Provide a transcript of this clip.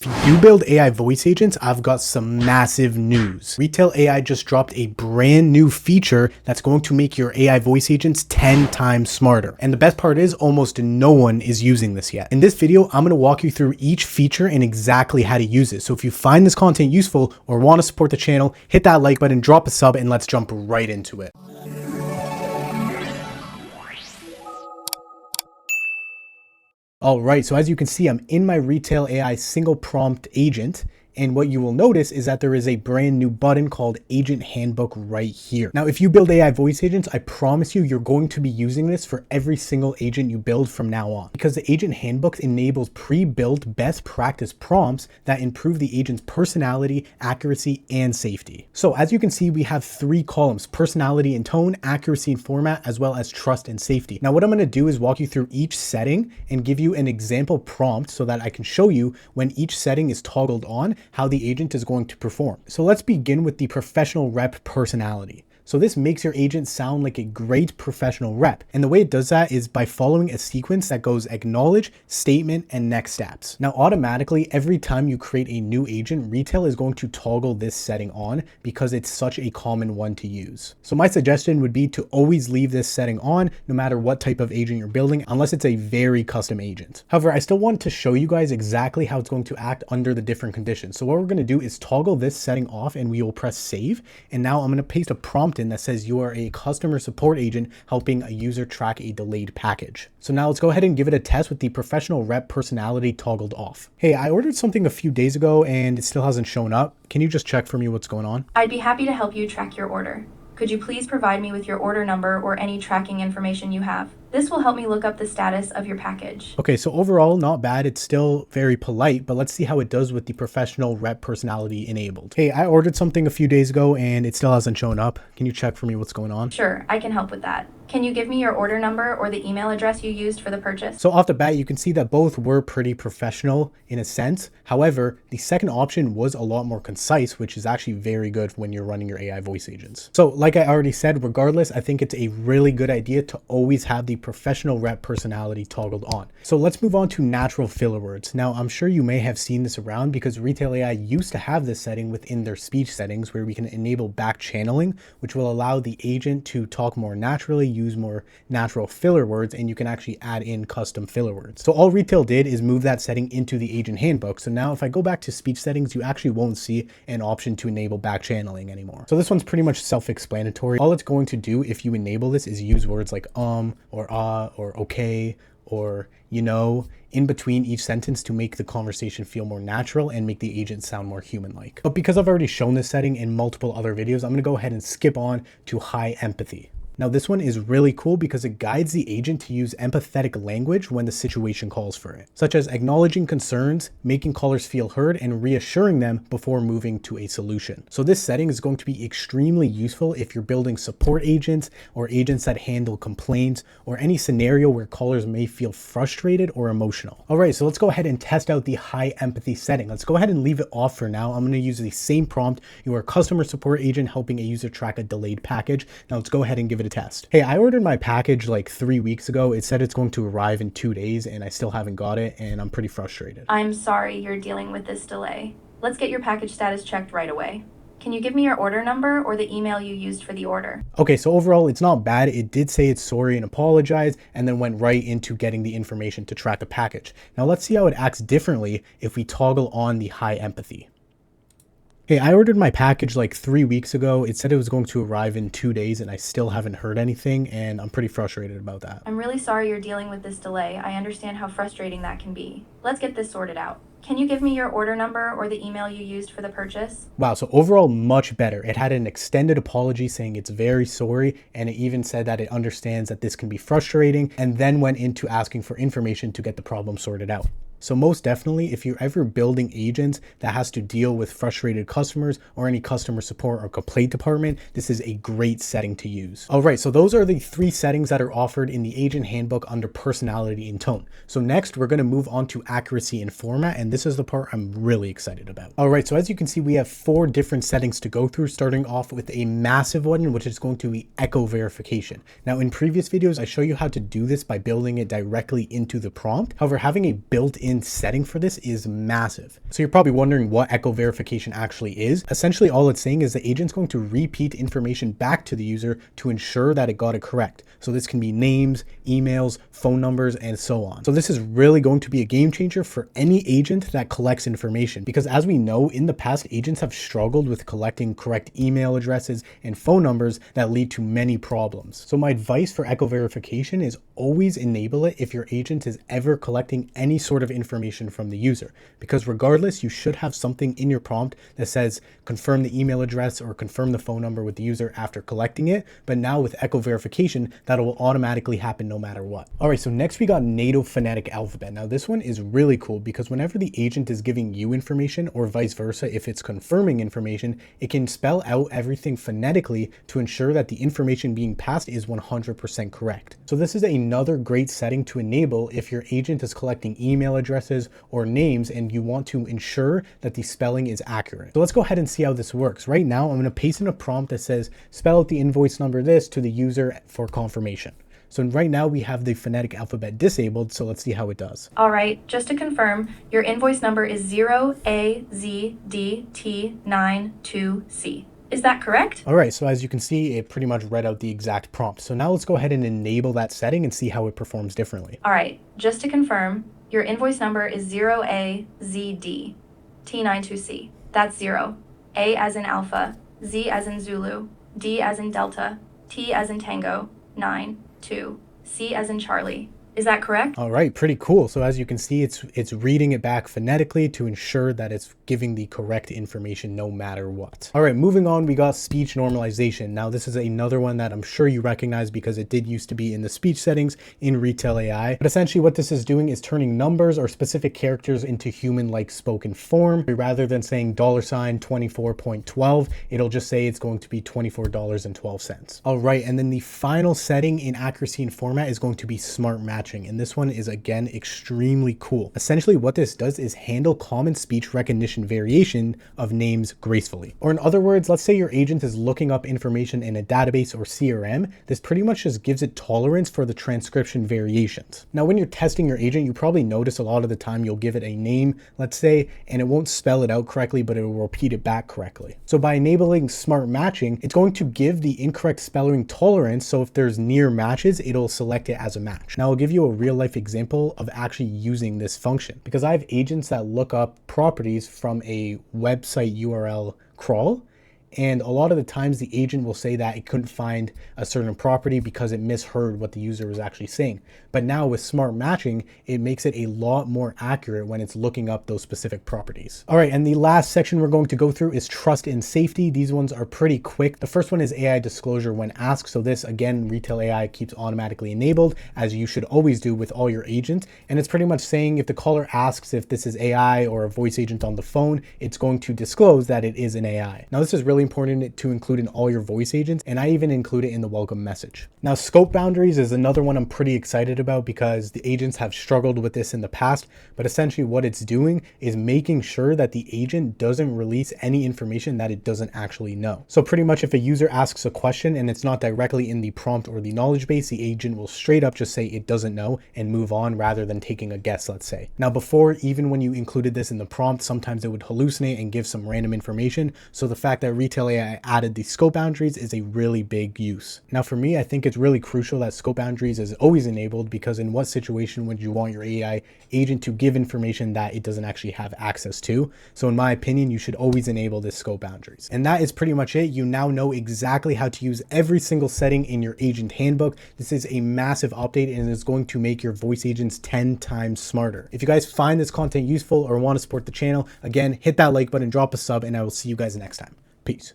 If you do build AI voice agents, I've got some massive news. Retell AI just dropped a brand new feature that's going to make your AI voice agents 10 times smarter. And the best part is almost no one is using this yet. In this video, I'm going to walk you through each feature and exactly how to use it. So if you find this content useful or want to support the channel, hit that like button, drop a sub, and let's jump right into it. All right, so as you can see, I'm in my Retell AI single prompt agent. And what you will notice is that there is a brand new button called Agent Handbook right here. Now, if you build AI voice agents, I promise you, you're going to be using this for every single agent you build from now on, because the Agent Handbook enables pre-built best practice prompts that improve the agent's personality, accuracy, and safety. So as you can see, we have three columns: personality and tone, accuracy and format, as well as trust and safety. Now, what I'm going to do is walk you through each setting and give you an example prompt so that I can show you when each setting is toggled on, how the agent is going to perform. So let's begin with the professional rep personality. So this makes your agent sound like a great professional rep. And the way it does that is by following a sequence that goes acknowledge, statement, and next steps. Now, automatically, every time you create a new agent, Retell is going to toggle this setting on because it's such a common one to use. So my suggestion would be to always leave this setting on no matter what type of agent you're building, unless it's a very custom agent. However, I still want to show you guys exactly how it's going to act under the different conditions. So what we're going to do is toggle this setting off and we will press save. And now I'm going to paste a prompt in that says you are a customer support agent helping a user track a delayed package. So now let's go ahead and give it a test with the professional rep personality toggled off. Hey, I ordered something a few days ago and it still hasn't shown up. Can you just check for me what's going on? I'd be happy to help you track your order. Could you please provide me with your order number or any tracking information you have? This will help me look up the status of your package. Okay, so overall, not bad. It's still very polite, but let's see how it does with the professional rep personality enabled. Hey, I ordered something a few days ago and it still hasn't shown up. Can you check for me what's going on? Sure, I can help with that. Can you give me your order number or the email address you used for the purchase? So off the bat, you can see that both were pretty professional in a sense. However, the second option was a lot more concise, which is actually very good when you're running your AI voice agents. So like I already said, regardless, I think it's a really good idea to always have the professional rep personality toggled on. So let's move on to natural filler words. Now, I'm sure you may have seen this around because Retell AI used to have this setting within their speech settings where we can enable back channeling, which will allow the agent to talk more naturally, use more natural filler words, and you can actually add in custom filler words. So all Retell did is move that setting into the agent handbook. So now if I go back to speech settings, you actually won't see an option to enable back channeling anymore. So this one's pretty much self-explanatory. All it's going to do if you enable this is use words like or okay, or you know, in between each sentence to make the conversation feel more natural and make the agent sound more human-like. But because I've already shown this setting in multiple other videos, I'm gonna go ahead and skip on to high empathy. Now this one is really cool because it guides the agent to use empathetic language when the situation calls for it, such as acknowledging concerns, making callers feel heard, and reassuring them before moving to a solution. So this setting is going to be extremely useful if you're building support agents or agents that handle complaints or any scenario where callers may feel frustrated or emotional. All right, so let's go ahead and test out the high empathy setting. Let's go ahead and leave it off for now. I'm going to use the same prompt. You are a customer support agent helping a user track a delayed package. Now let's go ahead and give it a test. Hey, I ordered my package like 3 weeks ago. It said it's going to arrive in 2 days and I still haven't got it and I'm pretty frustrated. I'm sorry you're dealing with this delay. Let's get your package status checked right away. Can you give me your order number or the email you used for the order? Okay, so overall, it's not bad. It did say it's sorry and apologize, and then went right into getting the information to track the package. Now let's see how it acts differently if we toggle on the high empathy. Hey, I ordered my package like 3 weeks ago. It said it was going to arrive in 2 days and I still haven't heard anything and I'm pretty frustrated about that. I'm really sorry you're dealing with this delay. I understand how frustrating that can be. Let's get this sorted out. Can you give me your order number or the email you used for the purchase? Wow, so overall much better. It had an extended apology saying it's very sorry, and it even said that it understands that this can be frustrating, and then went into asking for information to get the problem sorted out. So most definitely, if you're ever building agents that has to deal with frustrated customers or any customer support or complaint department, this is a great setting to use. All right, so those are the 3 settings that are offered in the agent handbook under personality and tone. So next, we're gonna move on to accuracy and format, and this is the part I'm really excited about. All right, so as you can see, we have 4 different settings to go through, starting off with a massive one, which is going to be echo verification. Now, in previous videos, I show you how to do this by building it directly into the prompt. However, having a built-in built-in setting for this is massive. So you're probably wondering what echo verification actually is. Essentially, all it's saying is the agent's going to repeat information back to the user to ensure that it got it correct. So this can be names, emails, phone numbers, and so on. So this is really going to be a game changer for any agent that collects information, because as we know, in the past, agents have struggled with collecting correct email addresses and phone numbers that lead to many problems. So my advice for echo verification is always enable it if your agent is ever collecting any sort of information from the user, because regardless, you should have something in your prompt that says confirm the email address or confirm the phone number with the user after collecting it. But now with echo verification, that will automatically happen no matter what. All right, so next we got native phonetic alphabet. Now this one is really cool because whenever the agent is giving you information, or vice versa, if it's confirming information, it can spell out everything phonetically to ensure that the information being passed is 100% correct. So this is another great setting to enable if your agent is collecting email addresses or names and you want to ensure that the spelling is accurate. So let's go ahead and see how this works. Right now, I'm going to paste in a prompt that says, spell out the invoice number this to the user for confirmation. So right now we have the phonetic alphabet disabled, so let's see how it does. All right, just to confirm, your invoice number is 0AZDT92C. Is that correct? All right, so as you can see, it pretty much read out the exact prompt. So now let's go ahead and enable that setting and see how it performs differently. All right, just to confirm, your invoice number is 0AZDT92C. That's 0. A as in Alpha, Z as in Zulu, D as in Delta, T as in Tango, 9, 2, C as in Charlie. Is that correct? All right, pretty cool. So as you can see, it's reading it back phonetically to ensure that it's giving the correct information no matter what. All right, moving on, we got speech normalization. Now this is another one that I'm sure you recognize because it did used to be in the speech settings in Retell AI. But essentially what this is doing is turning numbers or specific characters into human-like spoken form. Rather than saying $24.12, it'll just say it's going to be $24.12. All right, and then the final setting in accuracy and format is going to be smart matching. And this one is again extremely cool. Essentially what this does is handle common speech recognition variation of names gracefully. Or in other words, let's say your agent is looking up information in a database or CRM. This pretty much just gives it tolerance for the transcription variations. Now when you're testing your agent, you probably notice a lot of the time you'll give it a name, let's say, and it won't spell it out correctly, but it will repeat it back correctly. So by enabling smart matching, it's going to give the incorrect spelling tolerance. So if there's near matches, it'll select it as a match. Now I'll give you a real life example of actually using this function, because I have agents that look up properties from a website URL crawl. And a lot of the times the agent will say that it couldn't find a certain property because it misheard what the user was actually saying. But now with smart matching, it makes it a lot more accurate when it's looking up those specific properties. All right, and the last section we're going to go through is trust and safety. These ones are pretty quick. The first one is AI disclosure when asked. So this, again, Retell AI keeps automatically enabled, as you should always do with all your agents. And it's pretty much saying if the caller asks if this is AI or a voice agent on the phone, it's going to disclose that it is an AI. Now this is really important to include in all your voice agents, and I even include it in the welcome message. Now scope boundaries is another one I'm pretty excited about because the agents have struggled with this in the past, but essentially what it's doing is making sure that the agent doesn't release any information that it doesn't actually know. So pretty much if a user asks a question and it's not directly in the prompt or the knowledge base, the agent will straight up just say it doesn't know and move on rather than taking a guess, let's say. Now before, even when you included this in the prompt, sometimes it would hallucinate and give some random information. So the fact that Retell AI added the scope boundaries is a really big use. Now for me, I think it's really crucial that scope boundaries is always enabled, because in what situation would you want your AI agent to give information that it doesn't actually have access to? So in my opinion, you should always enable this scope boundaries. And that is pretty much it. You now know exactly how to use every single setting in your agent handbook. This is a massive update and is going to make your voice agents 10 times smarter. If you guys find this content useful or want to support the channel, again, hit that like button, drop a sub, and I will see you guys next time. Peace.